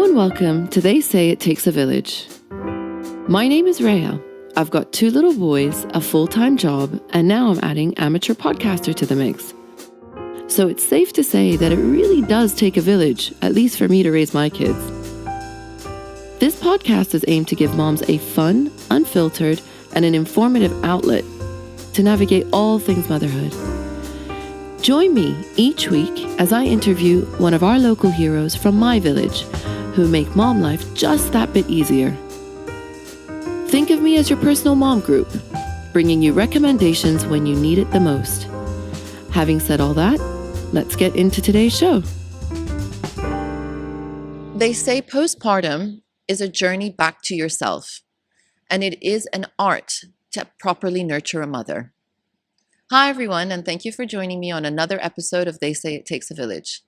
and welcome to They Say It Takes a Village. My name is Raya. I've got 2 little boys, a full-time job, and now I'm adding amateur podcaster to the mix. So it's safe to say that it really does take a village, at least for me to raise my kids. This podcast is aimed to give moms a fun, unfiltered, and an informative outlet to navigate all things motherhood. Join me each week as I interview one of our local heroes from my village who make mom life just that bit easier. Think of me as your personal mom group, bringing you recommendations when you need it the most. Having said all that, let's get into today's show. They say postpartum is a journey back to yourself, and it is an art to properly nurture a mother. Hi everyone, and thank you for joining me on another episode of They Say It Takes a Village.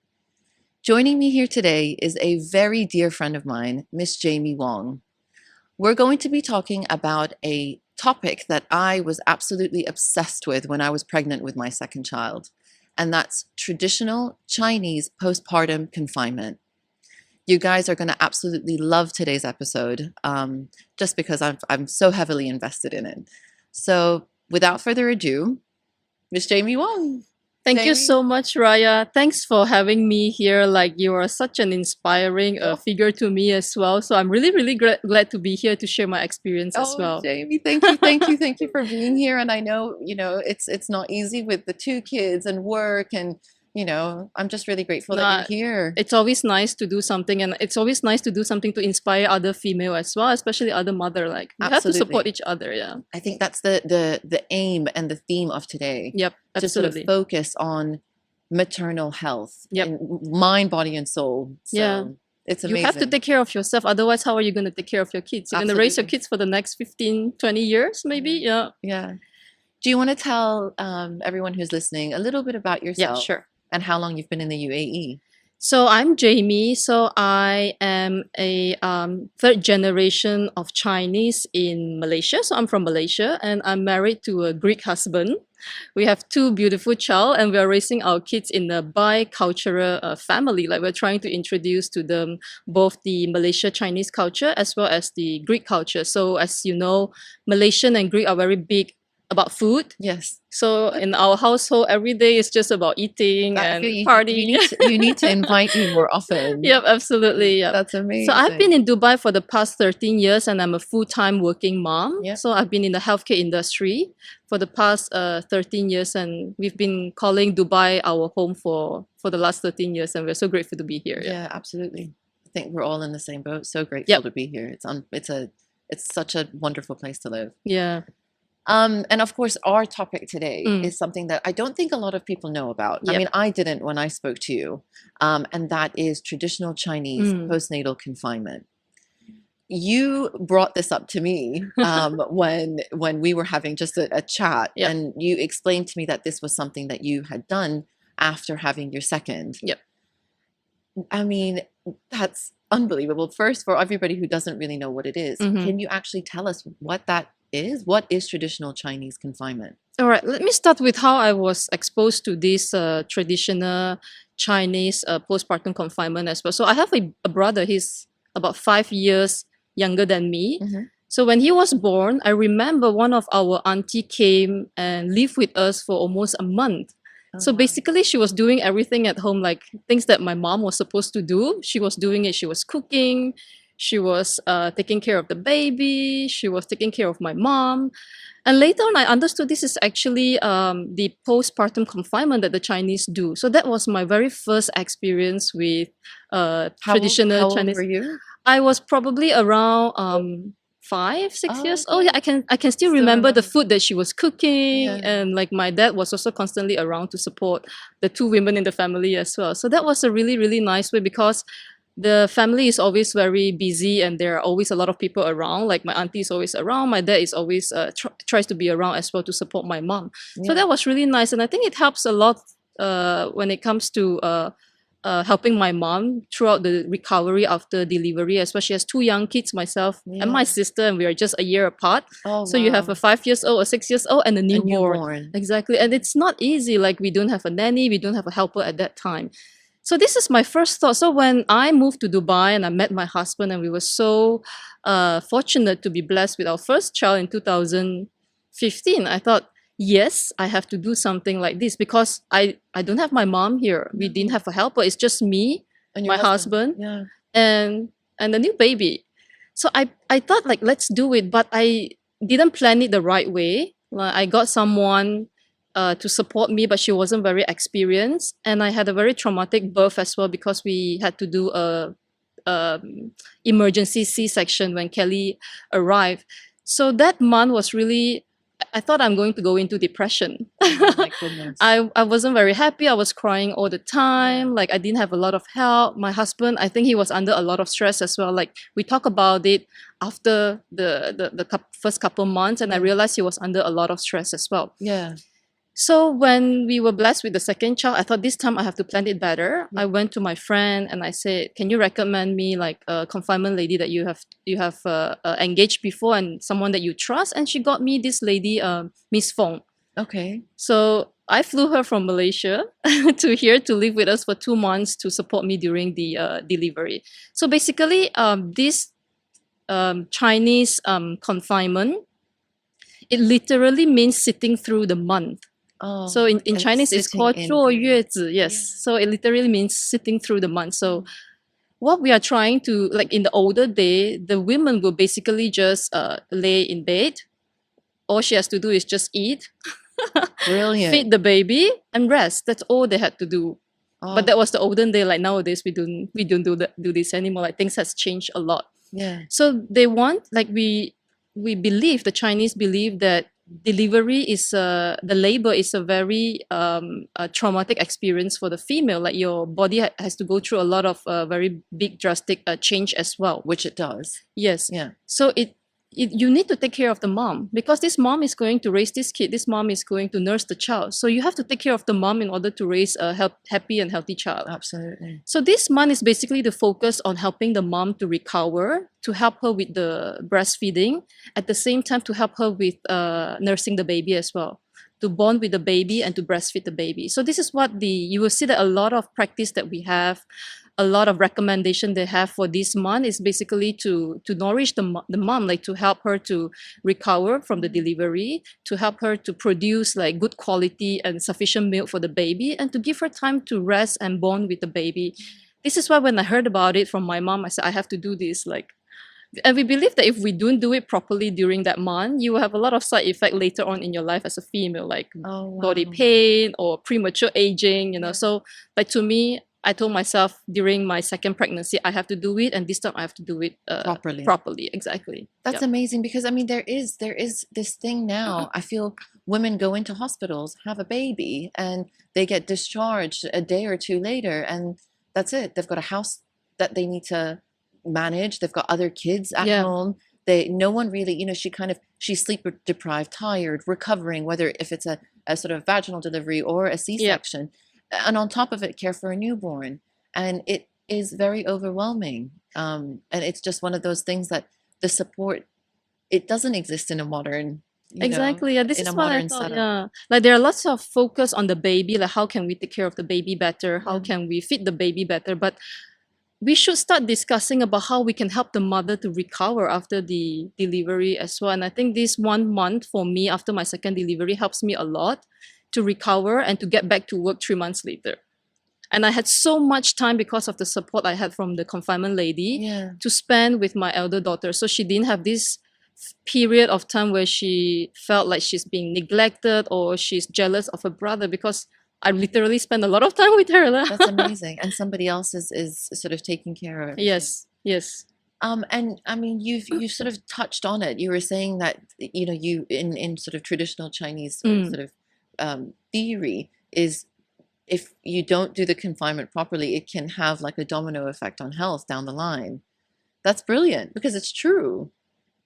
Joining me here today is a very dear friend of mine, Miss Jaime Wong. We're going to be talking about a topic that I was absolutely obsessed with when I was pregnant with my second child, and that's traditional Chinese postpartum confinement. You guys are going to absolutely love today's episode, just because I'm so heavily invested in it. So without further ado, Miss Jaime Wong. Thank you so much, Raya. Thanks for having me here. Like, you are such an inspiring figure to me as well. So I'm really glad to be here to share my experience as well. Jaime, thank you for being here. And I know, it's not easy with the 2 kids and work, and I'm just really grateful that you're here. It's always nice to do something, and it's always nice to do something to inspire other female as well, especially other mother. Like, we have to support each other. Yeah, I think that's the aim and the theme of today. Yep, absolutely. To sort of focus on maternal health, and mind, body, and soul. So yeah. It's amazing. You have to take care of yourself. Otherwise, how are you going to take care of your kids? You're going to raise your kids for the next 15, 20 years, maybe? Yeah. Yeah. Do you want to tell everyone who's listening a little bit about yourself? Yeah, sure. And how long you've been in the UAE? So I'm Jaime. So I am a 3rd generation of Chinese in Malaysia. So I'm from Malaysia, and I'm married to a Greek husband. We have 2 beautiful child, and we are raising our kids in a bicultural family. Like, we're trying to introduce to them both the Malaysia Chinese culture as well as the Greek culture. So as you know, Malaysian and Greek are very big about food. Yes. So in our household, every day is just about eating and partying. You need to invite me more often. Yep, absolutely. Yep. That's amazing. So I've been in Dubai for the past 13 years, and I'm a full-time working mom. Yep. So I've been in the healthcare industry for the past 13 years, and we've been calling Dubai our home for the last 13 years, and we're so grateful to be here. Yeah, absolutely. I think we're all in the same boat. So grateful to be here. It's such a wonderful place to live. Yeah. And of course, our topic today is something that I don't think a lot of people know about. Yep. I mean, I didn't when I spoke to you, and that is traditional Chinese postnatal confinement. You brought this up to me when we were having just a chat, and you explained to me that this was something that you had done after having your second. Yep. I mean, that's unbelievable. First, for everybody who doesn't really know what it is, can you actually tell us what that is? What is traditional Chinese confinement? All right, let me start with how I was exposed to this traditional Chinese postpartum confinement as well. So I have a brother. He's about 5 years younger than me. So when he was born, I remember one of our auntie came and lived with us for almost a month. So basically, she was doing everything at home, like things that my mom was supposed to do. She was doing it. She was cooking. She was taking care of the baby. She was taking care of my mom. And later on, I understood this is actually the postpartum confinement that the Chinese do. So that was my very first experience with traditional how old Chinese. were you? I was probably around 5, 6 years old. Yeah, I can still remember the food that she was cooking, and like my dad was also constantly around to support the 2 women in the family as well. So that was a really nice way, because the family is always very busy and there are always a lot of people around. Like, my auntie is always around. My dad is always tries to be around as well to support my mom. So that was really nice, and I think it helps a lot when it comes to helping my mom throughout the recovery after delivery, as well. She has 2 young kids, myself and my sister, and we are just a year apart. So you have a 5 years old, a 6 years old, and a newborn. Exactly. And it's not easy. Like, we don't have a nanny, we don't have a helper at that time. So this is my first thought. So when I moved to Dubai and I met my husband, and we were so fortunate to be blessed with our first child in 2015, I thought, yes, I have to do something like this because I don't have my mom here. We didn't have a helper. It's just me, And your my husband, Yeah. and the new baby. So I thought like let's do it, but I didn't plan it the right way. Like I got someone to support me, but she wasn't very experienced, and I had a very traumatic birth as well because we had to do a emergency C-section when Kelly arrived. So that month was really. I thought I'm going to go into depression. Oh my goodness. I wasn't very happy. I was crying all the time. Like I didn't have a lot of help. My husband, I think he was under a lot of stress as well. Like we talk about it after the first couple months, and I realized he was under a lot of stress as well. Yeah. So when we were blessed with the second child, I thought this time I have to plan it better. I went to my friend and I said, "Can you recommend me like a confinement lady that you have engaged before and someone that you trust?" And she got me this lady, Miss Fong. Okay. So I flew her from Malaysia to here to live with us for 2 months to support me during the delivery. So basically, this Chinese confinement, it literally means sitting through the month. Oh. So in and Chinese, it's sitting called in 坐 there. 月子. Yes. Yeah. So it literally means sitting through the month. So what we are trying to, like in the older day, the women will basically just lay in bed. All she has to do is just eat, Brilliant. feed the baby, and rest. That's all they had to do. Oh, But that was the olden day. Like nowadays, we don't do this anymore. Like things has changed a lot. yeah. So they want, like we believe, the Chinese believe that delivery is the labor is a very a traumatic experience for the female. Like your body has to go through a lot of very big drastic change as well. Which it does. Yes. Yeah. So you need to take care of the mom because this mom is going to raise this kid. This mom is going to nurse the child. So you have to take care of the mom in order to raise a happy and healthy child. Absolutely. So this month is basically the focus on helping the mom to recover, to help her with the breastfeeding, at the same time to help her with nursing the baby as well, to bond with the baby and to breastfeed the baby. So this is what you will see that a lot of practice that we have, a lot of recommendation they have for this month is basically to nourish the mom, like to help her to recover from the delivery, to help her to produce like good quality and sufficient milk for the baby, and to give her time to rest and bond with the baby. This is why when I heard about it from my mom, I said I have to do this. And we believe that if we don't do it properly during that month, you will have a lot of side effect later on in your life as a female, like body pain or premature aging. So like to me, I told myself during my second pregnancy, I have to do it, and this time I have to do it Properly. Properly, exactly. That's amazing because I mean there is this thing now. I feel women go into hospitals, have a baby, and they get discharged a day or two later, and that's it. They've got a house that they need to manage. They've got other kids at home. No one really, she's sleep deprived, tired, recovering, whether if it's a sort of vaginal delivery or a C-section. And on top of it, care for a newborn. And it is very overwhelming. And it's just one of those things that the support, it doesn't exist in a modern, exactly. Yeah, this in is a what I modern thought. setup. Yeah, like there are lots of focus on the baby, like how can we take care of the baby better? How can we feed the baby better? But we should start discussing about how we can help the mother to recover after the delivery as well. And I think this 1 month for me after my second delivery helps me a lot to recover and to get back to work 3 months later. And I had so much time because of the support I had from the confinement lady to spend with my elder daughter. So she didn't have this period of time where she felt like she's being neglected or she's jealous of her brother, because I literally spent a lot of time with her. That's amazing. And somebody else is sort of taking care of it. Yes. And I mean, you've sort of touched on it. You were saying that you in sort of traditional Chinese sort of theory is if you don't do the confinement properly, it can have like a domino effect on health down the line. That's brilliant because it's true.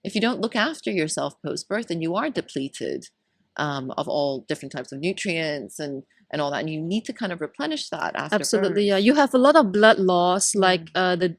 If you don't look after yourself post-birth, then you are depleted of all different types of nutrients and all that, and you need to kind of replenish that after Absolutely. birth. Yeah, you have a lot of blood loss like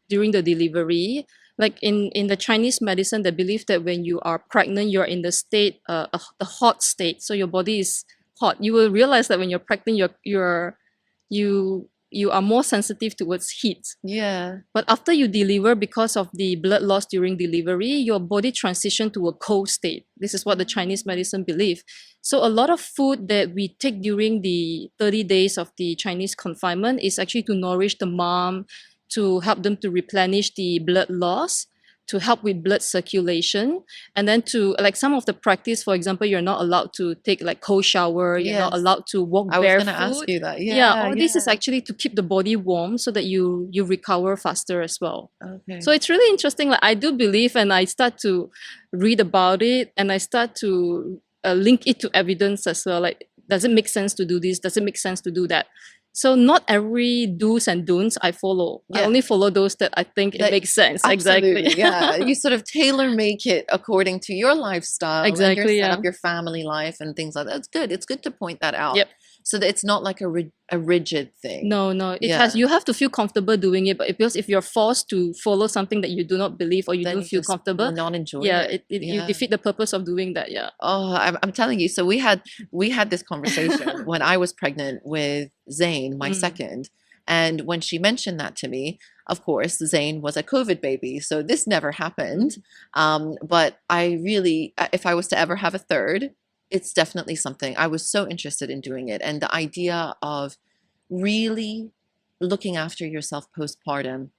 during the delivery. Like in the Chinese medicine, they believe that when you are pregnant, you're in the state, the hot state. So your body is hot. You will realize that when you're pregnant, you you are more sensitive towards heat. Yeah. But after you deliver, because of the blood loss during delivery, your body transition to a cold state. This is what the Chinese medicine believe. So a lot of food that we take during the 30 days of the Chinese confinement is actually to nourish the mom, to help them to replenish the blood loss, to help with blood circulation, and then to like some of the practice, for example, you're not allowed to take like cold shower, you're not Yes. allowed to walk I was barefoot. going to ask you that. Yeah, all this is yeah. actually to keep the body warm so that you recover faster as well. Okay. So it's really interesting. Like I do believe, and I start to read about it, and I start to link it to evidence as well. Like, does it make sense to do this? Does it make sense to do that? So not every do's and don'ts I follow. I Yeah. only follow those that I think it That- makes sense. Absolutely, Exactly. yeah. You sort of tailor make it according to your lifestyle and Exactly, your yeah. setup, your family life and things like that. It's good. It's good to point that out. Yep. So that it's not like a rigid thing. No, it Yeah. has. You have to feel comfortable doing it, but because if you're forced to follow something that you do not believe or you Then don't you feel just comfortable, will not enjoy yeah, it. you defeat the purpose of doing that. Yeah. Oh, I'm telling you. So we had this conversation when I was pregnant with Zane, my Mm. second, and when she mentioned that to me, of course, Zane was a COVID baby, so this never happened. But I really, if I was to ever have a third, it's definitely something I was so interested in doing it, and the idea of really looking after yourself postpartum,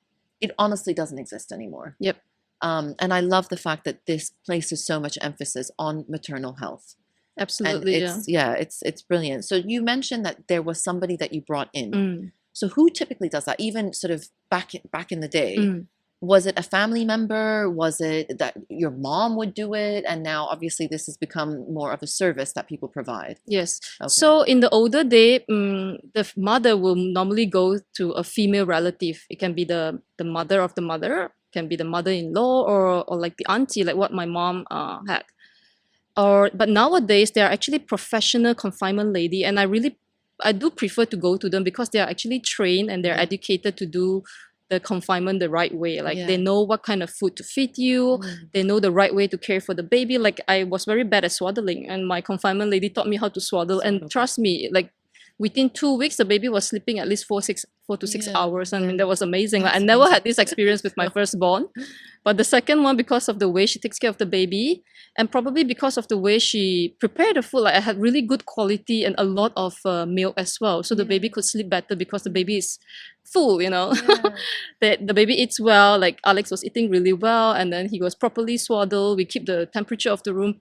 it honestly doesn't exist anymore. Yep. And I love the fact that this places so much emphasis on maternal health. Absolutely. And it's brilliant. So you mentioned that there was somebody that you brought in. Mm. So who typically does that? Even sort of back in the day, Mm. was it a family member? Was it that your mom would do it? And now obviously this has become more of a service that people provide. Yes. Okay. So in the older day, the mother will normally go to a female relative. It can be the mother of the mother, can be the mother-in-law, or like the auntie, like what my mom had. But nowadays there are actually professional confinement lady, and I do prefer to go to them because they are actually trained and they're Yeah. educated to do the confinement the right way. Like they Yeah. know what kind of food to feed you. They know the right way to care for the baby. Like I was very bad at swaddling, and my confinement lady taught me how to swaddle. And trust me, like within 2 weeks, the baby was sleeping at least 4 to 6 Yeah, hours. I mean, yeah. that was amazing. Like, I That's never had amazing. this experience with my firstborn. But the second one, because of the way she takes care of the baby, and probably because of the way she prepared the food, like I had really good quality and a lot of milk as well. So the baby Yeah. could sleep better because the baby is full, you know. Yeah. The baby eats well, like Alex was eating really well, and then he was properly swaddled. We keep the temperature of the room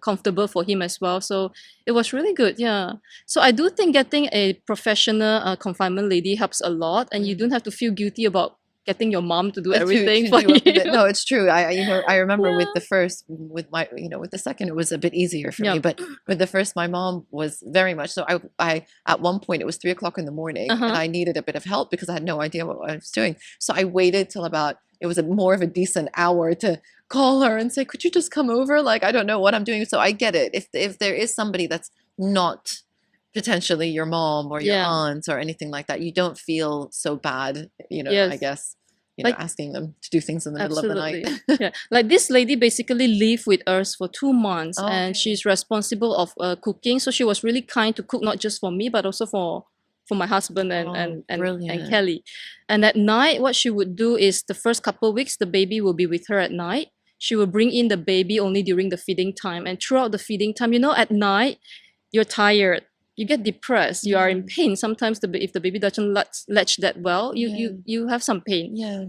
comfortable for him as well. So it was really good, yeah. So I do think getting a professional confinement lady helps a lot, and you don't have to feel guilty about getting your mom to do everything to for do up with you. it. No, it's true. I remember with Yeah. the first, with my, with the second, it was a bit easier for me. Yep. But with the first, my mom was very much so. I at one point it was 3 o'clock in the morning, and I needed a bit of help because I had no idea what I was doing. So I waited till about it was more of a decent hour to call her and say, "Could you just come over? Like I don't know what I'm doing." So I get it. If there is somebody that's not potentially your mom or your Yeah. aunt or anything like that, you don't feel so bad. I Yes. guess. Like- Asking them to do things in the middle of the night. Yeah, like this lady basically lived with us for 2 months, Oh, and okay. she's responsible of cooking. So she was really kind to cook not just for me but also for my husband Oh, and brilliant. Kelly. And at night, what she would do is the first couple of weeks, the baby will be with her at night. She will bring in the baby only during the feeding time, and throughout the feeding time, at night you're tired. You get depressed. You are in pain. Sometimes if the baby doesn't latch that well, you have some pain. Yeah.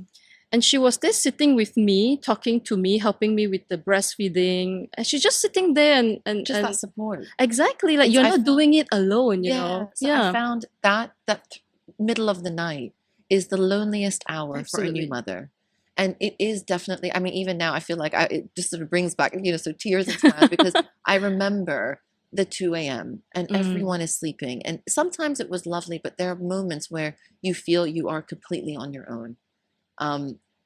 And she was there sitting with me, talking to me, helping me with the breastfeeding. And she's just sitting there and Just that support. exactly, like you're I not found- doing it alone, you Yeah. know. So I found that middle of the night is the loneliest hour for a Absolutely. new mother. And it is definitely, I mean, even now I feel like it just sort of brings back, so tears into my eyes because I remember the 2 a.m. and everyone is sleeping. And sometimes it was lovely, but there are moments where you feel you are completely on your own.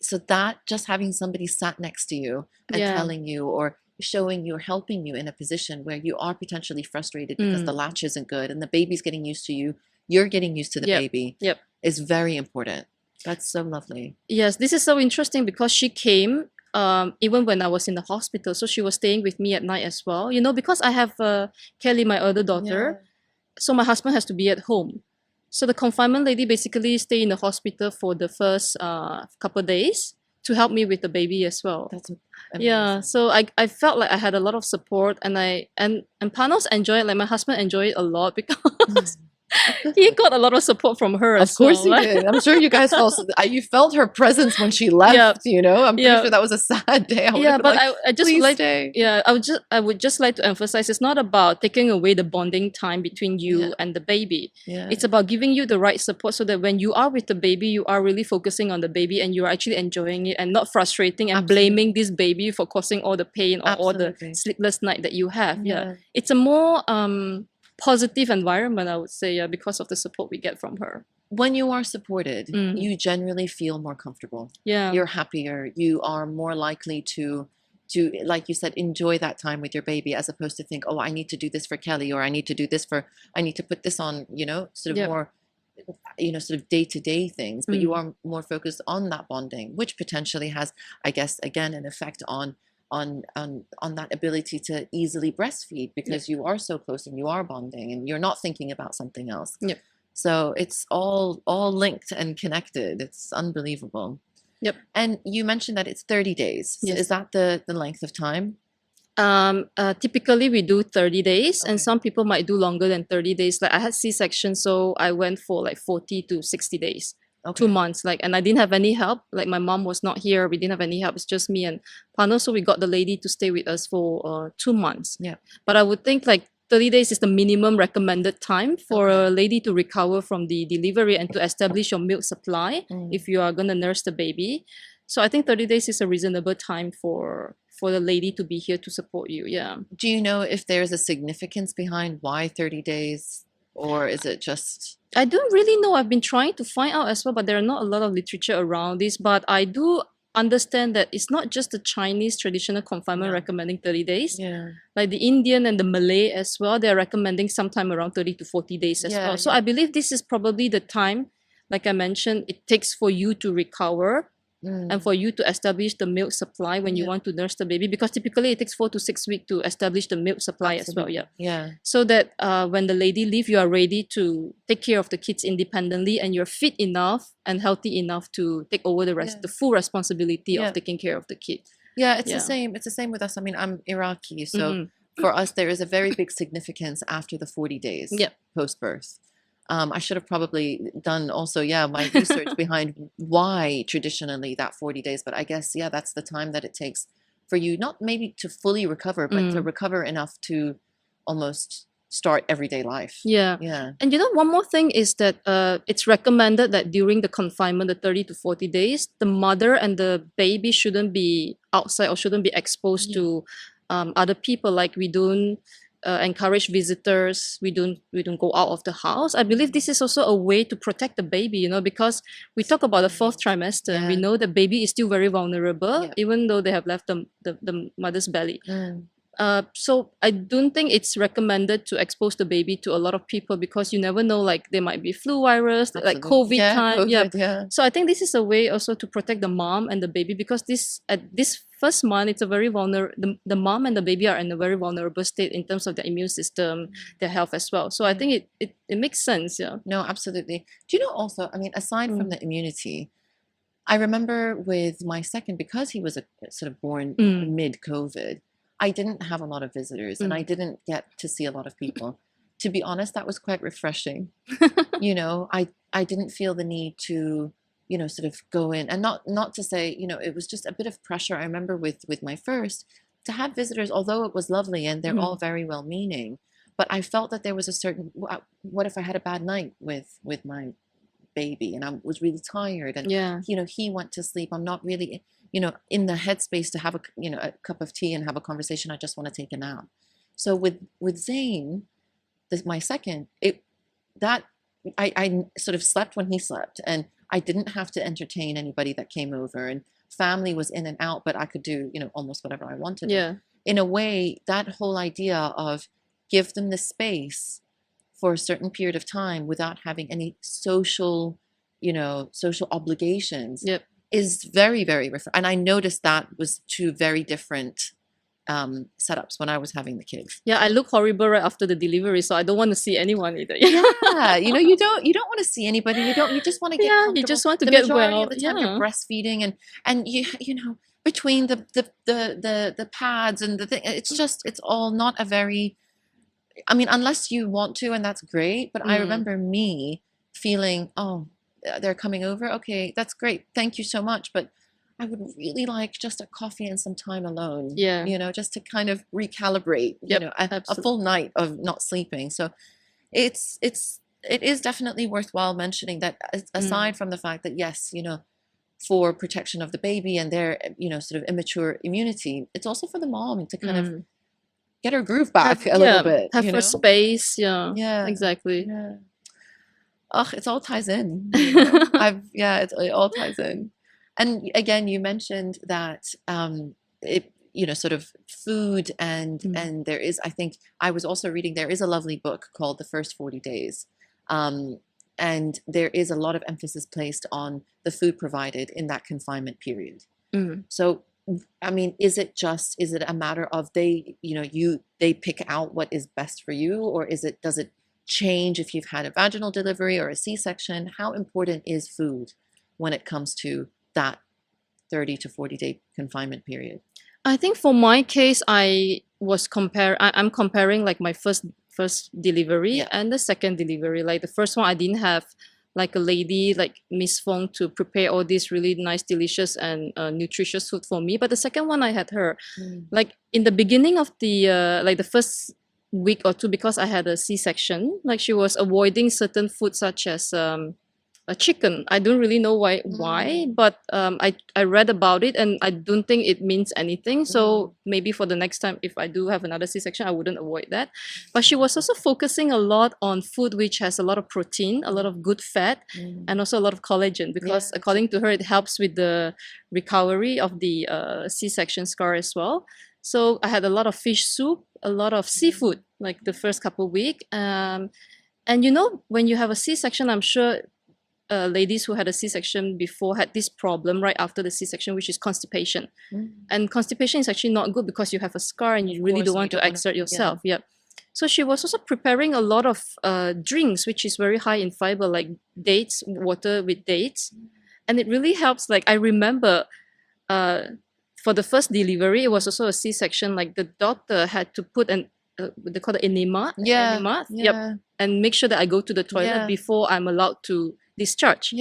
So that just having somebody sat next to you and Yeah. telling you or showing you or helping you in a position where you are potentially frustrated because the latch isn't good and the baby's getting used to you, you're getting used to the baby Yep. is very important. That's so lovely. Yes, this is so interesting because she came even when I was in the hospital. So she was staying with me at night as well. Because I have Kelly, my other daughter. So my husband has to be at home. So the confinement lady basically stayed in the hospital for the first couple of days to help me with the baby as well. That's Yeah, amazing. so I felt like I had a lot of support, and Panos enjoyed it. Like my husband enjoyed it a lot because he got a lot of support from her Of as course well. you did. I'm sure you guys felt you felt her presence when she left. Yeah. You know, I'm pretty Yeah. sure that was a sad day. I would Yeah, have been but like, I just would please like stay. yeah, I would just like to emphasize it's not about taking away the bonding time between you Yeah. and the baby. Yeah. It's about giving you the right support so that when you are with the baby, you are really focusing on the baby and you're actually enjoying it and not frustrating and blaming this baby for causing all the pain or all the Absolutely. sleepless night that you have. Yeah. Yeah. It's a more positive environment, I would say, yeah, because of the support we get from her. When you are supported, Mm. you generally feel more comfortable. Yeah. You're happier. You are more likely to like you said, enjoy that time with your baby as opposed to think, oh, I need to do this for Kelly, or I need to do this for, I need to put this on, you know, sort of Yep. more, you know, sort of day-to-day things, but you Mm. are more focused on that bonding, which potentially has, I guess, again, an effect on that ability to easily breastfeed because you are so close and you are bonding and you're not thinking about something else. Yep. So it's all linked and connected. It's unbelievable. Yep. And you mentioned that it's 30 days. Yes. Is that the length of time? Typically we do 30 days and Okay. some people might do longer than 30 days. Like I had C-section, so I went for like 40 to 60 days. Okay. 2 months, like, and I didn't have any help. Like my mom was not here. We didn't have any help. It's just me and Pano. So we got the lady to stay with us for 2 months. Yeah. But I would think like 30 days is the minimum recommended time for a lady to recover from the delivery and to establish your milk supply if you are going to nurse the baby. So I think 30 days is a reasonable time for the lady to be here to support you. Yeah. Do you know if there's a significance behind why 30 days, or is it just? I don't really know. I've been trying to find out as well, but there are not a lot of literature around this. But I do understand that it's not just the Chinese traditional confinement Yeah. recommending 30 days. Yeah. Like the Indian and the Malay as well, they're recommending sometime around 30 to 40 days as Yeah, well. So yeah. I believe this is probably the time, like I mentioned, it takes for you to recover and for you to establish the milk supply when you Yeah. want to nurse the baby, because typically it takes 4 to 6 weeks to establish the milk supply as well. Yeah. Yeah. So that when the lady leave, you are ready to take care of the kids independently and you're fit enough and healthy enough to take over the full responsibility Yeah. of taking care of the kid. Yeah, it's Yeah. the same. It's the same with us. I mean, I'm Iraqi, so Mhm. for us there is a very big significance after the 40 days Yep. post birth. I should have probably done also, my research behind why traditionally that 40 days, but I guess, that's the time that it takes for you, not maybe to fully recover, but to recover enough to almost start everyday life. Yeah. Yeah. And you know, one more thing is that it's recommended that during the confinement, the 30 to 40 days, the mother and the baby shouldn't be outside or shouldn't be exposed to other people. Like we don't encourage visitors. We don't go out of the house. I believe this is also a way to protect the baby, you know, because we talk about the fourth trimester and we Yeah. know the baby is still very vulnerable, Yeah. even though they have left the mother's belly. Mm. So I don't think it's recommended to expose the baby to a lot of people because you never know, like there might be flu virus, like Absolutely. COVID time. Yeah. COVID, yeah. So I think this is a way also to protect the mom and the baby because at this first month, it's a very the mom and the baby are in a very vulnerable state in terms of their immune system, their health as well. So I think it makes sense. Yeah. No, absolutely. Do you know also, I mean, aside from the immunity, I remember with my second, because he was a sort of born mid-COVID, I didn't have a lot of visitors and I didn't get to see a lot of people. To be honest, that was quite refreshing. You know, I didn't feel the need to, you know, sort of go in and not to say, you know, it was just a bit of pressure. I remember with my first to have visitors, although it was lovely and they're all very well meaning, but I felt that there was a certain, what if I had a bad night with my baby and I was really tired and, you know, he went to sleep. I'm not really, you know, in the headspace to have a cup of tea and have a conversation. I just want to take a nap. So with Zane, my second, I sort of slept when he slept and I didn't have to entertain anybody that came over and family was in and out, but I could do, you know, almost whatever I wanted. Yeah. In a way, that whole idea of give them the space for a certain period of time without having any social obligations Yep. is very, very and I noticed that was two very different setups when I was having the kids. Yeah, I look horrible right after the delivery, so I don't want to see anyone either. Yeah, you don't want to see anybody. You just want to get Yeah, comfortable. you just want to the get majority well. of the time Yeah. you're breastfeeding and you know between the pads and the thing, it's all not a very. I mean, unless you want to, and that's great. But I remember me feeling, oh, they're coming over. Okay, that's great. Thank you so much. But I would really like just a coffee and some time alone. Yeah. Just to kind of recalibrate. Yep, A full night of not sleeping. So it is definitely worthwhile mentioning that aside from the fact that yes, for protection of the baby and their sort of immature immunity, it's also for the mom to kind of get her groove back a little bit. Have her space. Yeah. Yeah. Exactly. Yeah. It all ties in. It all ties in. And again, you mentioned that sort of food and there is, I think I was also reading, there is a lovely book called The First 40 Days. And there is a lot of emphasis placed on the food provided in that confinement period. So I mean, is it a matter of they pick out what is best for you, or does it change if you've had a vaginal delivery or a C-section? How important is food when it comes to that 30 to 40 day confinement period? I think for my case, I'm comparing like my first delivery and the second delivery. Like the first one, I didn't have like a lady like Miss Fong to prepare all this really nice, delicious and nutritious food for me. But the second one, I had her. Like in the beginning of the like the first week or two, because I had a C-section, like she was avoiding certain food such as a chicken. I don't really know why, but I read about it and I don't think it means anything. So maybe for the next time, if I do have another C-section, I wouldn't avoid that. But she was also focusing a lot on food which has a lot of protein, a lot of good fat, and also a lot of collagen, because according to her, it helps with the recovery of the C-section scar as well. So I had a lot of fish soup, a lot of seafood, like the first couple of weeks. And when you have a C-section, I'm sure ladies who had a C-section before had this problem right after the C-section, which is constipation. And constipation is actually not good because you have a scar and you really don't want to exert yourself. Yeah. So she was also preparing a lot of drinks, which is very high in fiber, like dates, water with dates. And it really helps. Like I remember for the first delivery, it was also a C-section. Like the doctor had to put they call it enema. Enema. Yep. And make sure that I go to the toilet before I'm allowed to discharge.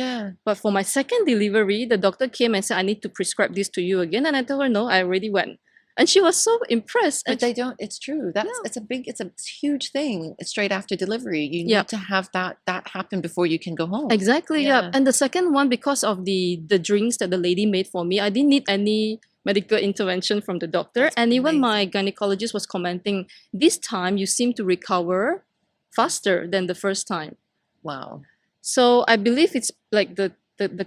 But for my second delivery, the doctor came and said, I need to prescribe this to you again. And I told her, no, I already went. And she was so impressed. But they don't, it's true. It's a huge thing straight after delivery. You need to have that happen before you can go home. Exactly. Yeah. And the second one, because of the drinks that the lady made for me, I didn't need any medical intervention from the doctor. That's and even amazing. my gynecologist was commenting, this time you seem to recover faster than the first time. Wow. So I believe it's like the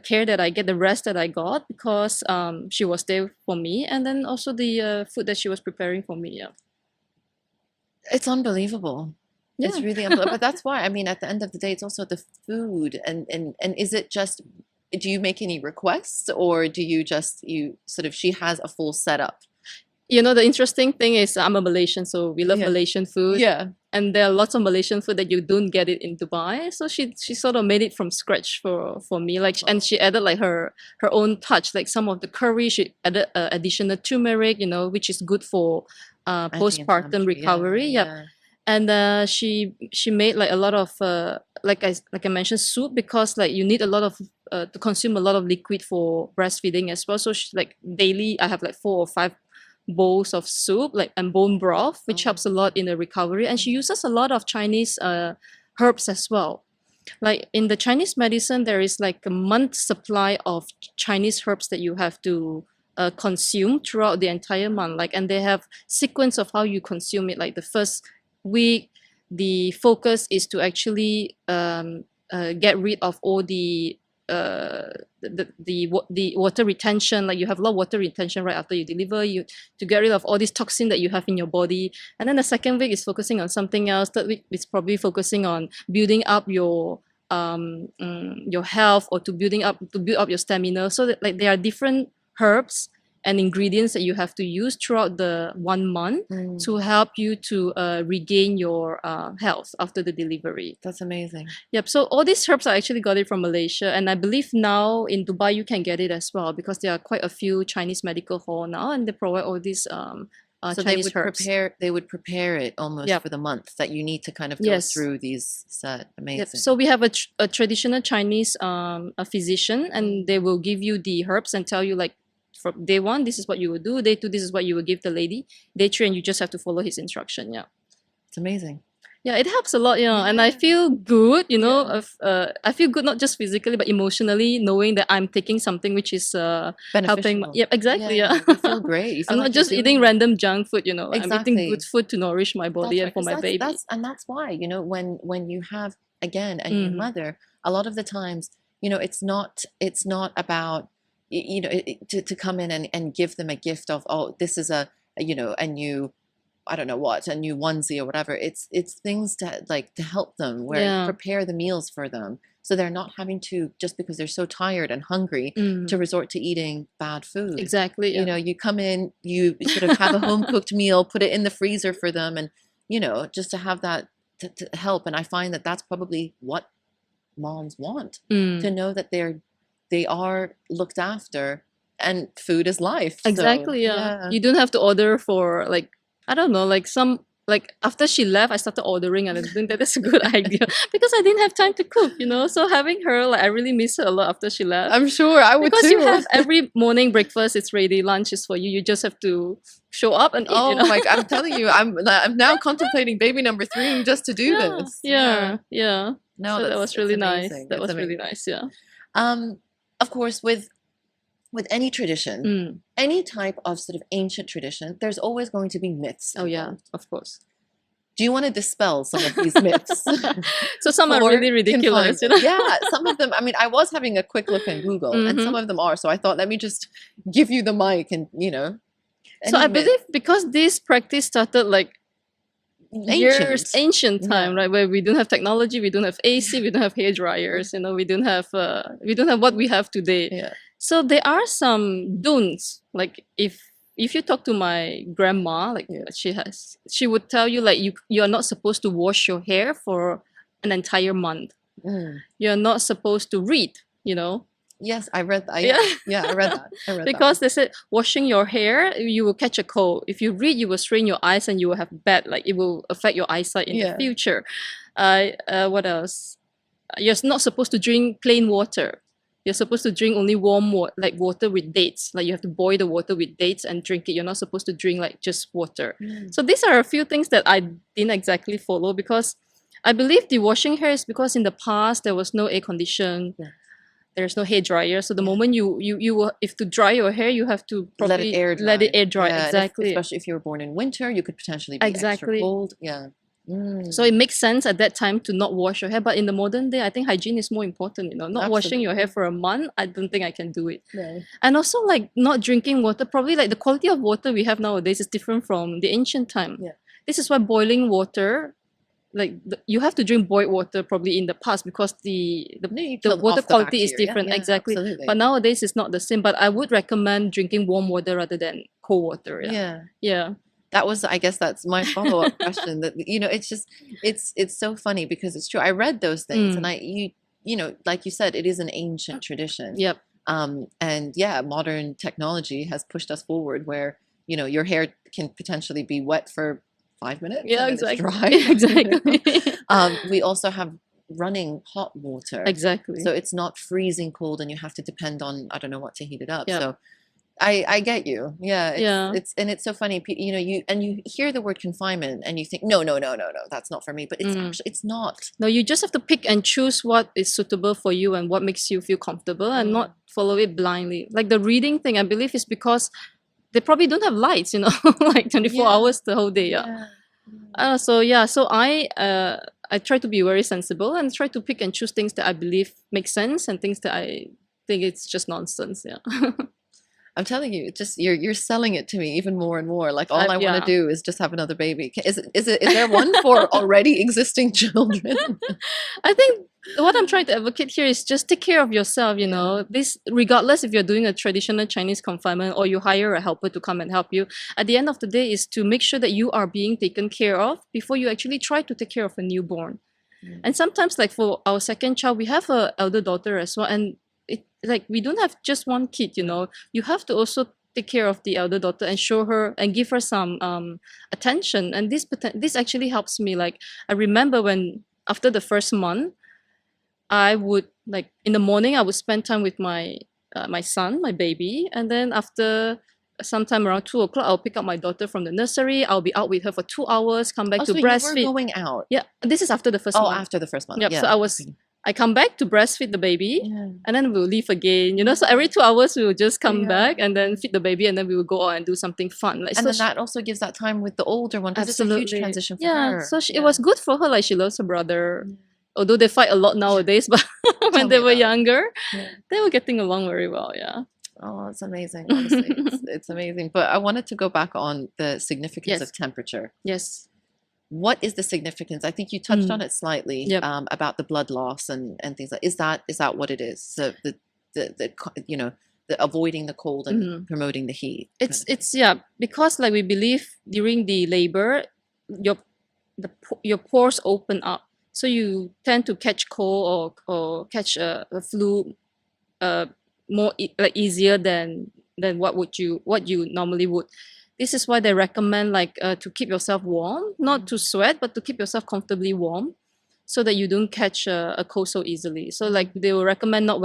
care that I get, the rest that I got, because she was there for me, and then also the food that she was preparing for me. Yeah. It's unbelievable. Yeah. It's really unbelievable. But that's why, I mean, at the end of the day, it's also the food. And is it just, do you make any requests, or do you she has a full setup? The interesting thing is I'm a Malaysian, so we love Malaysian food. Yeah. And there are lots of Malaysian food that you don't get it in Dubai. So she sort of made it from scratch for me. Like, and she added like her own touch, like some of the curry. She added additional turmeric, which is good for postpartum recovery. Yeah. And she made like a lot of like I mentioned, soup, because like you need a lot of to consume a lot of liquid for breastfeeding as well. So she, like daily, I have like 4 or 5 bowls of soup, like, and bone broth, which helps a lot in the recovery. And she uses a lot of Chinese herbs as well. Like in the Chinese medicine, there is like a month's supply of Chinese herbs that you have to consume throughout the entire month. Like, and they have sequence of how you consume it. Like the first week, the focus is to actually get rid of all the water retention. Like you have a lot of water retention right after you deliver, to get rid of all this toxin that you have in your body. And then the second week is focusing on something else. Third week is probably focusing on building up your health, or to build up your stamina. So that like there are different herbs and ingredients that you have to use throughout the 1 month Mm. to help you to regain your health after the delivery. That's amazing. Yep. So all these herbs, I actually got it from Malaysia, and I believe now in Dubai you can get it as well because there are quite a few Chinese medical hall now, and they provide all these So Chinese herbs. they would prepare it almost Yep. for the month that you need to kind of go Yes. through these set. Amazing. Yep. So we have a traditional Chinese a physician, and they will give you the herbs and tell you like from day one this is what you will do, day two this is what you will give the lady, day three and you just have to follow his instruction. Yeah. It's amazing. Yeah, it helps a lot, and I Yeah. feel good, Yeah. I feel good not just physically but emotionally knowing that I'm taking something which is helping. Beneficial. Yeah, exactly. Yeah, You feel great. You feel I'm like not you're just eating doing- random junk food. I'm eating Exactly. good food to nourish my body and right, for 'cause my baby. that's why when you have again a new Mhm. mother, a lot of the times it's not about to come in and give them a gift of, oh, this is a new, I don't know what, a new onesie or whatever. It's things to help them, where Yeah. prepare the meals for them so they're not having to, just because they're so tired and hungry, Mm. to resort to eating bad food. Exactly. Yeah. You come in, you sort of have a home cooked meal, put it in the freezer for them, and just to have that to help. And I find that that's probably what moms want, Mm. to know that they are looked after, and food is life. So, Exactly. Yeah. You don't have to order for like, I don't know, like after she left, I started ordering, and I think that that's a good idea because I didn't have time to cook. So having her, like, I really miss her a lot after she left. I'm sure I would Because too. you have every morning breakfast, it's ready, lunch is for you. You just have to show up and eat. Oh my! I'm telling you, I'm now contemplating baby number 3 just to do Yeah, this. yeah. No, So that was it's really nice. amazing. That It's was really amazing. nice. Yeah. Of course, with any tradition, Mm. any type of sort of ancient tradition, there's always going to be myths. Oh yeah, involved. of course. Do you want to dispel some of these myths? So some are for really ridiculous. confinement? Yeah, some of them. I mean, I was having a quick look on Google, and some Mhm. of them are. So I thought, let me just give you the mic, and So any I myth- believe because this practice started like years, ancient time, Yeah. right? Where we don't have technology, we don't have AC, we don't have hair dryers, we don't have what we have today. Yeah. So there are some don'ts. Like if you talk to my grandma, like Yeah. she would tell you like you are not supposed to wash your hair for an entire month. Mm. You're not supposed to read. Yes, I read that. Yeah. Yeah, I read that. Because they said washing your hair, you will catch a cold. If you read, you will strain your eyes and you will have bad, like it will affect your eyesight in the Yeah. future. What else? You're not supposed to drink plain water. You're supposed to drink only warm water, like water with dates. Like you have to boil the water with dates and drink it. You're not supposed to drink like just water. Mm. So these are a few things that I didn't exactly follow because I believe the washing hair is because in the past there was no air condition. Yeah. There's no hair dryer, so the Yeah. moment you if to dry your hair, you have to Let probably it air dry. let it air dry. Yeah, and Exactly. especially if you were born in winter, you could potentially be extra Exactly. cold. Yeah. Mm. So it makes sense at that time to not wash your hair. But in the modern day, I think hygiene is more important. Not washing your hair for a month, I don't think I can do it. No. And also like not drinking water. Probably like the quality of water we have nowadays is different from the ancient time. Yeah. This is why boiling water, you have to drink boiled water probably in the past because the No, you the killed water off the quality is bacteria. different. Yeah, Exactly. absolutely. But nowadays it's not the same. But I would recommend drinking warm water rather than cold water. yeah. Yeah. That was, I guess that's my follow-up question. That it's just it's so funny because it's true. I read those things, and like you said, it is an ancient tradition. Yep. And yeah, modern technology has pushed us forward where your hair can potentially be wet for 5 minutes. Yeah, and then it's exactly. dry. Exactly. We also have running hot water. Exactly. So it's not freezing cold, and you have to depend on I don't know what to heat it up. Yeah. So I get you. Yeah. Yeah. It's so funny. You hear the word confinement and you think no, that's not for me. But it's actually it's not. No, you just have to pick and choose what is suitable for you and what makes you feel comfortable and not follow it blindly. Like the reading thing, I believe is because they probably don't have lights, like 24 hours the whole day. Yeah. So I try to be very sensible and try to pick and choose things that I believe make sense and things that I think it's just nonsense. Yeah. I'm telling you, it's just you're selling it to me even more and more. Like all I want Yeah. to do is just have another baby. Is there one for already existing children? I think what I'm trying to advocate here is just take care of yourself, you Yeah. know. This, regardless if you're doing a traditional Chinese confinement or you hire a helper to come and help you, at the end of the day is to make sure that you are being taken care of before you actually try to take care of a newborn. Mm. And sometimes, like for our second child, we have a elder daughter as well, and it, like, we don't have just one kid, you know. You have to also take care of the elder daughter and show her and give her some attention. And this actually helps me. Like, I remember when after the first month, I would, like, in the morning I would spend time with my my son, my baby, and then after sometime around 2 o'clock, I'll pick up my daughter from the nursery. I'll be out with her for 2 hours, come back Oh, to so you were breastfeed. going out. Yeah, this is after the first Oh, month. after the first month. Yep. Yeah. So I come back to breastfeed the baby, Yeah. and then we'll leave again. You know, so every 2 hours we will just come Yeah. back and then feed the baby, and then we will go out and do something fun. Like, And so then that also gives that time with the older one because it's a huge transition for yeah. her. So it Yeah. was good for her. Like, she loves her brother. Yeah. Although they fight a lot nowadays, but Tell when me they were about it. younger, Yeah. they were getting along very well. Yeah. Oh, it's amazing. Honestly, it's amazing. But I wanted to go back on the significance Yes. of temperature. Yes. What is the significance? I think you touched on it slightly Yep. about the blood loss and things like. Is that what it is? So the you know, the avoiding the cold and promoting the heat. It's yeah, because like we believe during the labor, your pores open up, so you tend to catch cold or catch a flu more like easier than what you normally would. This is why they recommend, like, to keep yourself warm, not to sweat, but to keep yourself comfortably warm, so that you don't catch a cold so easily. So like they will recommend not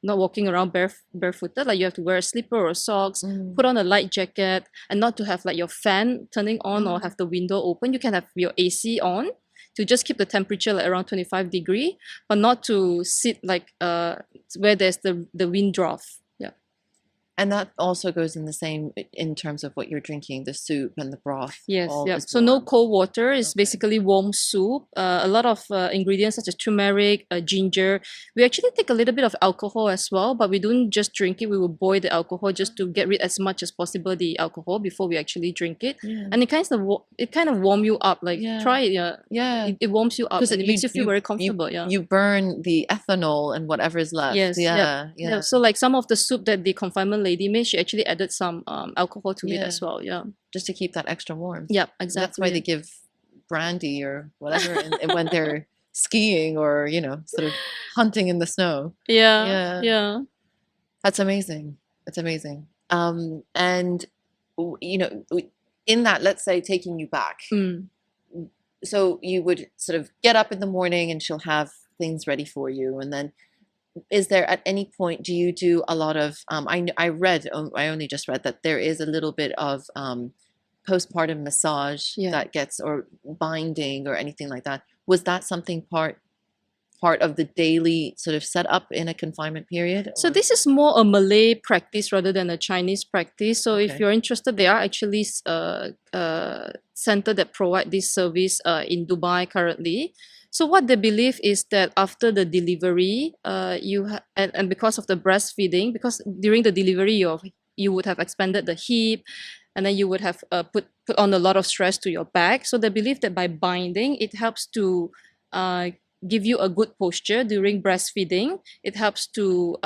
walking around barefooted. Like, you have to wear a slipper or socks, put on a light jacket, and not to have like your fan turning on or have the window open. You can have your AC on to just keep the temperature like around 25 degree, but not to sit like where there's the wind draft. Yeah. And that also goes in the same in terms of what you're drinking, the soup and the broth. Yes, all yeah. is So no warm. cold water. It's Okay. basically warm soup. A lot of ingredients such as turmeric, ginger. We actually take a little bit of alcohol as well, but we don't just drink it. We will boil the alcohol just to get rid as much as possible the alcohol before we actually drink it. Yeah. And it kind of warm you up. Like, Yeah. try it. Yeah, Yeah. it warms you up and it makes you feel very you- comfortable. Yeah. You burn the ethanol and whatever is left. Yes, yep, Yeah. yeah. So like some of the soup that the confinement lady made, she actually added some alcohol to it Yeah. as well. Yeah. Just to keep that extra warm. Yep, exactly. That's why they give brandy or whatever and when they're skiing or, you know, sort of hunting in the snow. Yeah. Yeah. Yeah. That's amazing. It's amazing. And you know, in that, let's say taking you back. Mm. So you would sort of get up in the morning and she'll have things ready for you, and then is there at any point do you do a lot of I only just read that there is a little bit of postpartum massage Yeah. that gets, or binding or anything like that? Was that something part of the daily sort of setup in a confinement period? So or- this is more a Malay practice rather than a Chinese practice. So if Okay. you're interested, there are actually center that provide this service in Dubai currently. So what they believe is that after the delivery, and because of the breastfeeding, because during the delivery you would have expanded the hip, and then you would have put on a lot of stress to your back. So they believe that by binding, it helps to give you a good posture during breastfeeding. It helps to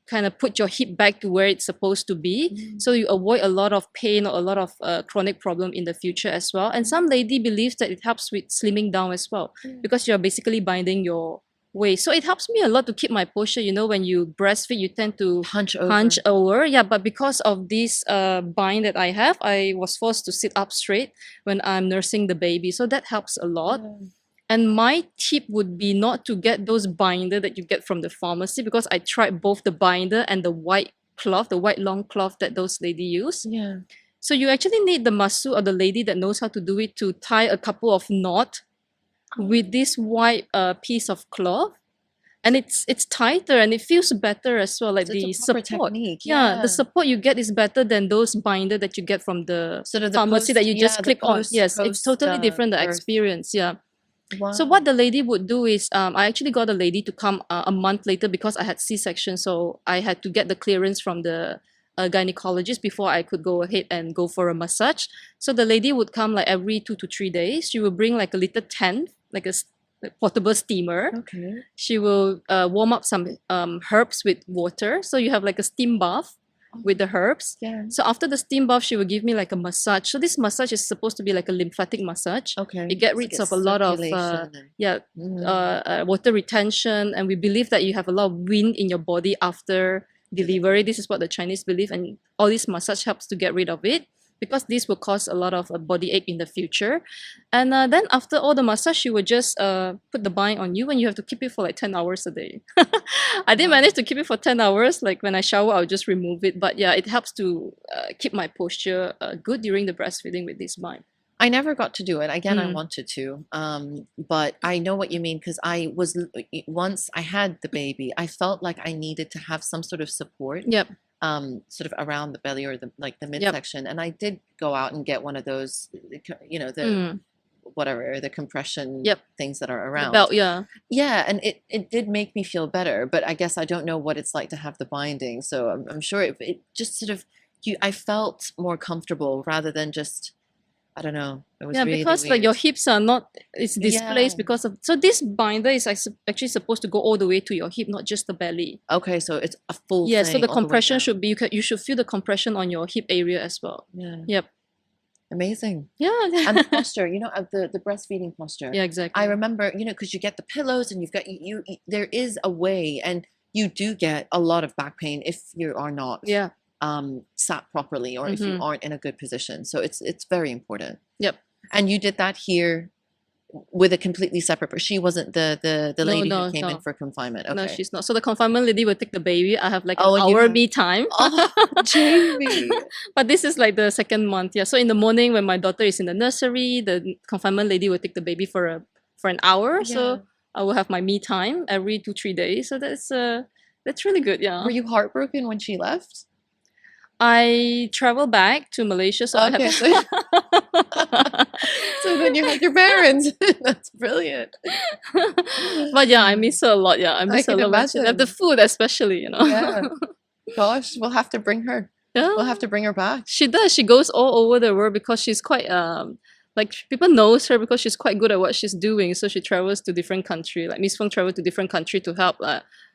kind of put your hip back to where it's supposed to be, so you avoid a lot of pain or a lot of chronic problem in the future as well. And some lady believes that it helps with slimming down as well, because you're basically binding your waist. So it helps me a lot to keep my posture. You know, when you breastfeed, you tend to hunch over. hunch over. Yeah, but because of this bind that I have, I was forced to sit up straight when I'm nursing the baby. So that helps a lot. Yeah. And my tip would be not to get those binder that you get from the pharmacy, because I tried both the binder and the white cloth, the white long cloth that those lady use. Yeah. So you actually need the masu or the lady that knows how to do it to tie a couple of knots with this white piece of cloth. And it's tighter and it feels better as well. Like So the it's a proper support. technique. Yeah, the support you get is better than those binder that you get from the Sort of the pharmacy that you post- just yeah, the click on. post- Yes, it's totally post, different, the birth. experience. Yeah. Wow. So what the lady would do is, I actually got a lady to come a month later because I had C-section. So I had to get the clearance from the a gynecologist before I could go ahead and go for a massage. So the lady would come like every 2 to 3 days. She would bring like a little tent, like like portable steamer. Okay. She will warm up some herbs with water. So you have like a steam bath with the herbs. Yeah. So after the steam bath, she will give me like a massage. So this massage is supposed to be like a lymphatic massage. Okay. It gets So rid get of a lot of circulation water retention, and we believe that you have a lot of wind in your body after delivery. This is what the Chinese believe, and all this massage helps to get rid of it, because this will cause a lot of body ache in the future. And then after all the massage, she will just put the bind on you, and you have to keep it for like 10 hours a day. I didn't manage to keep it for 10 hours. Like when I shower, I'll just remove it. But yeah, it helps to keep my posture good during the breastfeeding with this bind. I never got to do it. Again, I Mm. wanted to, but I know what you mean, because once I had the baby, I felt like I needed to have some sort of support, Yep. sort of around the belly or the Yep. midsection, and I did go out and get one of those, the Mm. whatever the compression Yep. things that are The around. belt, yeah. Yeah, and it did make me feel better, but I guess I don't know what it's like to have the binding, so I'm sure it just sort of I felt more comfortable rather than just. I don't know. It was Yeah, really because like your weird. hips are not, it's displaced Yeah. because of, so this binder is actually supposed to go all the way to your hip, not just the belly. Okay, so it's a full Yeah, so thing the all the way compression down. should be, you should feel the compression on your hip area as well. Yeah, Yep. amazing. Yeah. And the posture, the breastfeeding posture. Yeah, exactly. I remember, because you get the pillows and you've got there is a way, and you do get a lot of back pain if you are not Yeah. sat properly, or if you Mhm. aren't in a good position. So it's very important. Yep. And you did that here with a completely separate. She wasn't the No, lady no, who came in no. for confinement. Okay. No, she's not. So the confinement lady will take the baby. I have like Oh, an and you hour have- me time. Oh, Jamie. But this is like the second month. Yeah. So in the morning when my daughter is in the nursery, the confinement lady will take the baby for an hour. Yeah. So I will have my me time every 2-3 days. So that's really good. Yeah. Were you heartbroken when she left? I travel back to Malaysia, so I Okay, have. So then you had your parents. That's brilliant. But yeah, I miss her a lot. Yeah, I miss her a can lot. When she left. The imagine. food, especially. Yeah. Gosh, we'll have to bring her. Yeah. We'll have to bring her back. She does. She goes all over the world because she's quite like people knows her because she's quite good at what she's doing. So she travels to different country. Like Miss Feng traveled to different country to help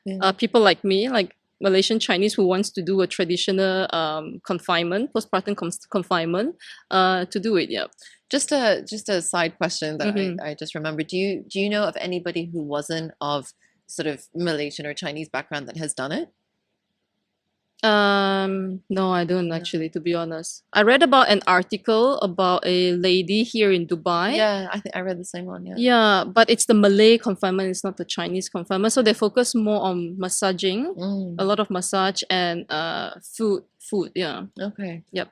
Yeah. people like me, like Malaysian Chinese who wants to do a traditional confinement, postpartum confinement, to do it. Yeah. Just a side question that Mhm. I just remembered. Do you know of anybody who wasn't of sort of Malaysian or Chinese background that has done it? No, I don't No. actually, to be honest. I read about an article about a lady here in Dubai. Yeah, I think I read the same one. Yeah. Yeah, but it's the Malay confinement, it's not the Chinese confinement. So they focus more on massaging, Mm, a lot of massage and food. Yeah. okay. Yep.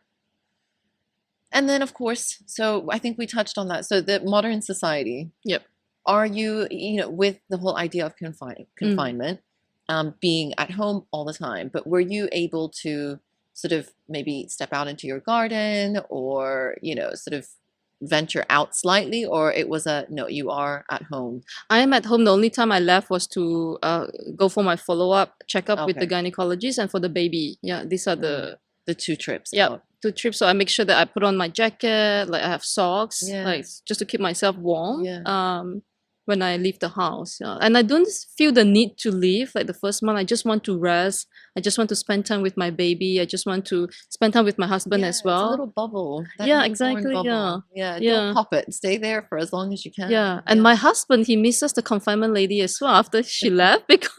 And then, of course, so I think we touched on that. So the modern society. Yep. Are you, with the whole idea of confinement, being at home all the time, but were you able to sort of maybe step out into your garden or, sort of venture out slightly, or it was no, you are at home? I am at home. The only time I left was to go for my follow-up checkup with the Okay. gynecologist and for the baby. Yeah, these are The 2 trips. yeah, out. 2 trips. So I make sure that I put on my jacket, like I have socks, Yeah. like just to keep myself warm. Yeah. When I leave the house. Yeah. And I don't feel the need to leave like the first month. I just want to rest. I just want to spend time with my baby. I just want to spend time with my husband Yeah, as it's a well. little bubble. That Yeah, newborn exactly, yeah. bubble. Yeah. Yeah. Don't pop it. Stay there for as long as you can. Yeah. And my husband, he misses the confinement lady as well after she left because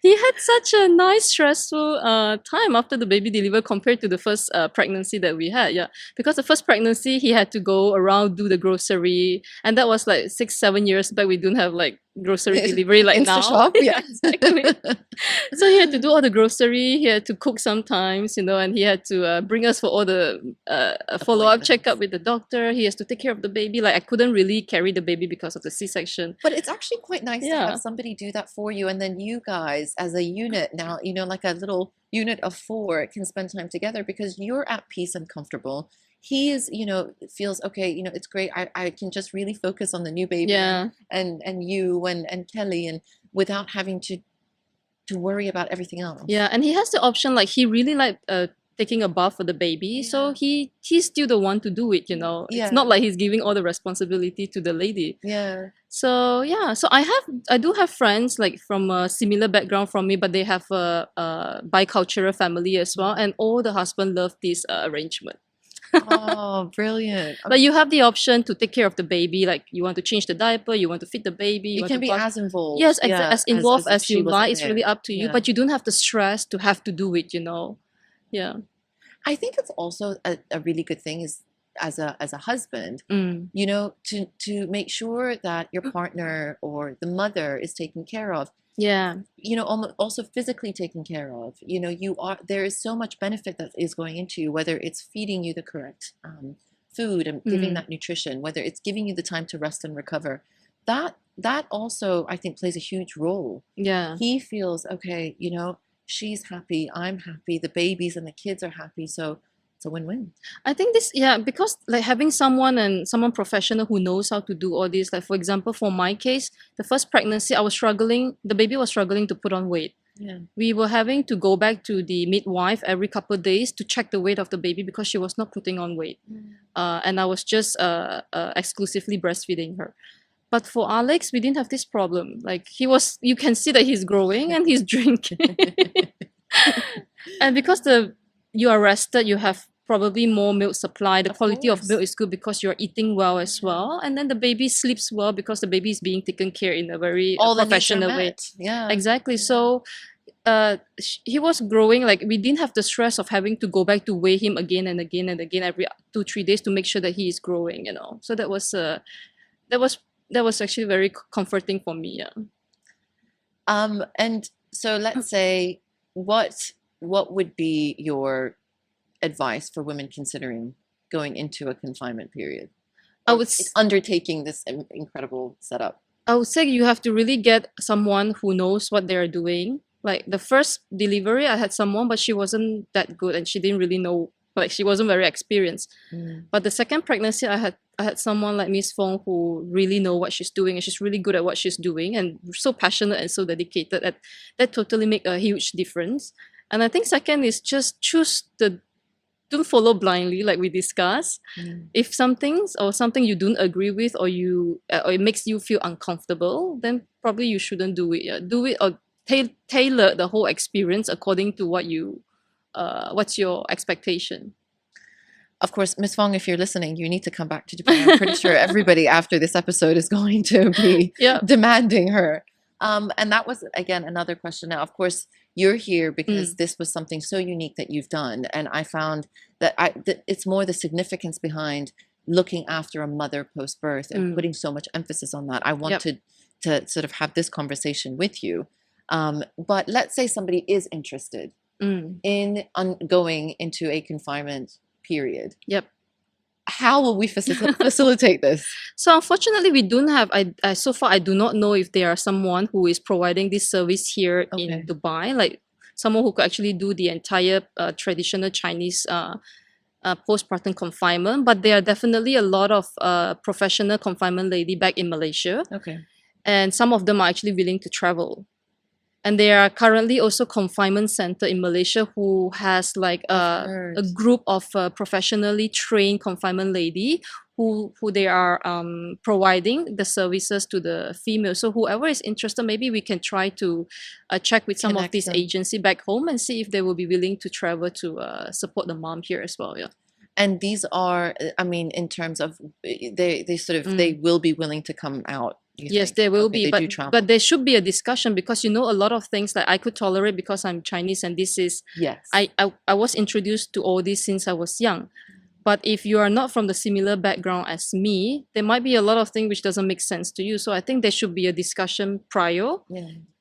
he had such a nice stressful time after the baby delivered compared to the first pregnancy that we had. Yeah, because the first pregnancy he had to go around do the grocery, and that was like 6-7 years back. We don't have like grocery delivery like now. Instashop, yeah. Exactly. So he had to do all the grocery. He had to cook sometimes, and he had to bring us for all the follow-up Appointments. checkup with the doctor. He has to take care of the baby. Like I couldn't really carry the baby because of the C-section. But it's actually quite nice to Yeah. have somebody do that for you, and then you guys as a unit now, like a little unit of 4 can spend time together because you're at peace and comfortable. He is, feels okay, it's great. I can just really focus on the new baby Yeah. and you and Kelly, and without having to to worry about everything else. Yeah, and he has the option, like he really like taking a bath for the baby, so he's still the one to do it, you know. It's not like he's giving all the responsibility to the lady. Yeah. So yeah, so I do have friends like from a similar background from me, but they have a bicultural family as well, and all the husband love this arrangement. Oh, brilliant. But you have the option to take care of the baby, like you want to change the diaper, you want to feed the baby, You want can to be brush. as involved. Yes, as involved if as she you wasn't like. It's really there. up to you, but you don't have the stress to have to do it, you know. Yeah. I think it's also a really good thing is as a husband, Mm. you know, to make sure that your partner or the mother is taken care of. Yeah. You know, also physically taken care of. You know, there is so much benefit that is going into you, whether it's feeding you the correct food and giving that nutrition, whether it's giving you the time to rest and recover. That also, I think, plays a huge role. Yeah. He feels, okay, you know, she's happy, I'm happy, the babies and the kids are happy, so it's a win-win. I think this, because like having someone professional who knows how to do all this, like for example, for my case, the first pregnancy, the baby was struggling to put on weight. Yeah. We were having to go back to the midwife every couple of days to check the weight of the baby because she was not putting on weight. And I was just exclusively breastfeeding her. But for Alex, we didn't have this problem. Like you can see that he's growing and he's drinking. And because you are rested, you have probably more milk supply. The quality of milk is good because you're eating well as well. And then the baby sleeps well because the baby is being taken care in a very professional way. Yeah. Exactly. So he was growing, like we didn't have the stress of having to go back to weigh him again and again and again every 2-3 days to make sure that he is growing, you know. So that was actually very comforting for me. Yeah. And so let's say what would be your advice for women considering going into a confinement period? I would undertaking this incredible setup. I would say you have to really get someone who knows what they're doing. Like the first delivery, I had someone, but she wasn't that good and she didn't really know, like she wasn't very experienced. But the second pregnancy, I had someone like Miss Fong who really know what she's doing, and she's really good at what she's doing and so passionate and so dedicated that totally make a huge difference. And I think second is just don't follow blindly, like we discussed. If something you don't agree with, or it makes you feel uncomfortable, then probably you shouldn't do it. Yeah. Do it or tailor the whole experience according to what's your expectation. Of course, Ms. Fong, if you're listening, you need to come back to Japan. I'm pretty sure everybody after this episode is going to be demanding her. And that was, again, another question. Now, of course, you're here because this was something so unique that you've done. And I found that it's more the significance behind looking after a mother post-birth and putting so much emphasis on that. I wanted to sort of have this conversation with you. But let's say somebody is interested in going into a confinement period. Yep. How will we facilitate this? So unfortunately, we don't have. So far I do not know if there are someone who is providing this service here in Dubai, like someone who could actually do the entire traditional Chinese postpartum confinement. But there are definitely a lot of professional confinement lady back in Malaysia. And some of them are actually willing to travel. And there are currently also confinement center in Malaysia who has like a group of professionally trained confinement lady who they are providing the services to the female. So whoever is interested, maybe we can try to check with some of these agency back home and see if they will be willing to travel to support the mom here as well. Yeah. And these are, I mean, in terms of they will be willing to come out. Yes, there will be, but there should be a discussion because a lot of things that I could tolerate because I'm Chinese and this is I was introduced to all this since I was young. But if you are not from the similar background as me, there might be a lot of things which doesn't make sense to you. So I think there should be a discussion prior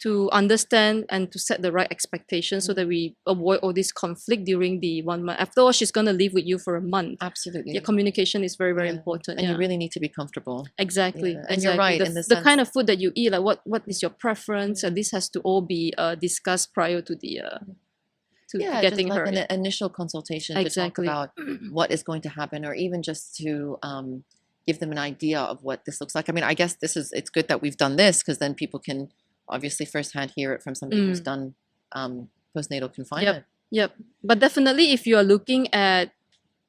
to understand and to set the right expectations so that we avoid all this conflict during the 1 month. After all, she's going to live with you for a month. Absolutely. Your communication is very, very important. And you really need to be comfortable. Exactly. And you're right. The kind of food that you eat, like what is your preference? And this has to all be discussed prior to the... getting just like her an initial consultation to talk about what is going to happen, or even just to give them an idea of what this looks like. I mean, I guess it's good that we've done this because then people can obviously firsthand hear it from somebody who's done postnatal confinement. Yep. But definitely, if you are looking at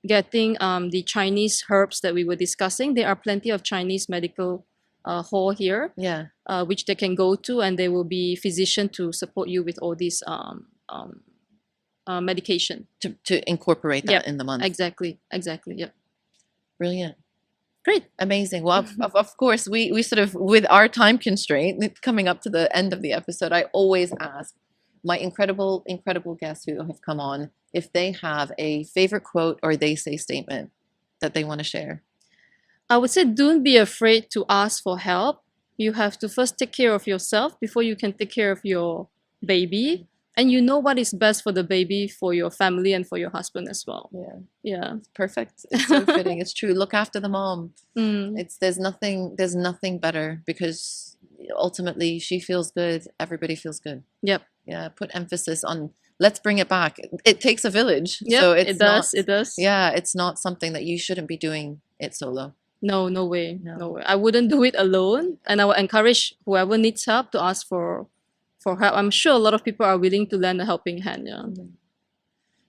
getting the Chinese herbs that we were discussing, there are plenty of Chinese medical hall here, Yeah. which they can go to, and there will be physician to support you with all these medication. To incorporate that Yep. in the month. Exactly. Yep. Brilliant. Great. Amazing. Well, of course, we sort of, with our time constraint coming up to the end of the episode, I always ask my incredible guests who have come on if they have a favorite quote or they say statement that they want to share. I would say don't be afraid to ask for help. You have to first take care of yourself before you can take care of your baby. And you know what is best for the baby, for your family, and for your husband as well. Yeah. It's perfect. It's so fitting. It's true. Look after the mom. There's nothing better, because ultimately she feels good. Everybody feels good. Yep. Yeah. Put emphasis on, let's bring it back. It takes a village. Yep, So it does. Yeah. It's not something that you shouldn't be doing it solo. No way. I wouldn't do it alone. And I would encourage whoever needs help to ask for help. I'm sure a lot of people are willing to lend a helping hand. Yeah.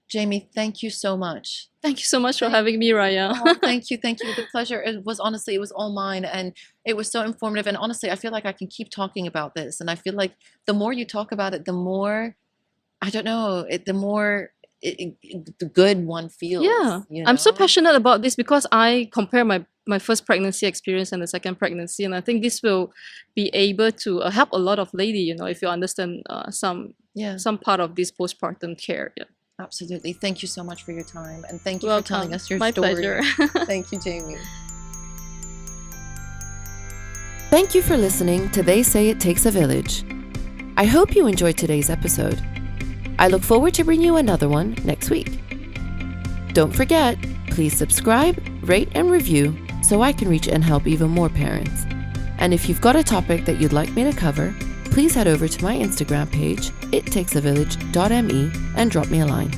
Jamie, thank you so much. Thank you so much for having me, Raya. Oh, thank you. The pleasure, it was all mine, and it was so informative. And honestly, I feel like I can keep talking about this, and I feel like the more you talk about it, the more, I don't know, the more the good one feels. Yeah, you I'm so know? passionate about this because I compare my first pregnancy experience and the second pregnancy, and I think this will be able to help a lot of lady, if you understand some part of this postpartum care. Yeah. Absolutely. Thank you so much for your time, and thank you Welcome. for telling us your My story. pleasure. Thank you, Jamie. Thank you for listening to They Say It Takes a Village. I hope you enjoyed today's episode. I look forward to bringing you another one next week. Don't forget, please subscribe, rate, and review so I can reach and help even more parents. And if you've got a topic that you'd like me to cover, please head over to my Instagram page, ittakesavillage.me, and drop me a line.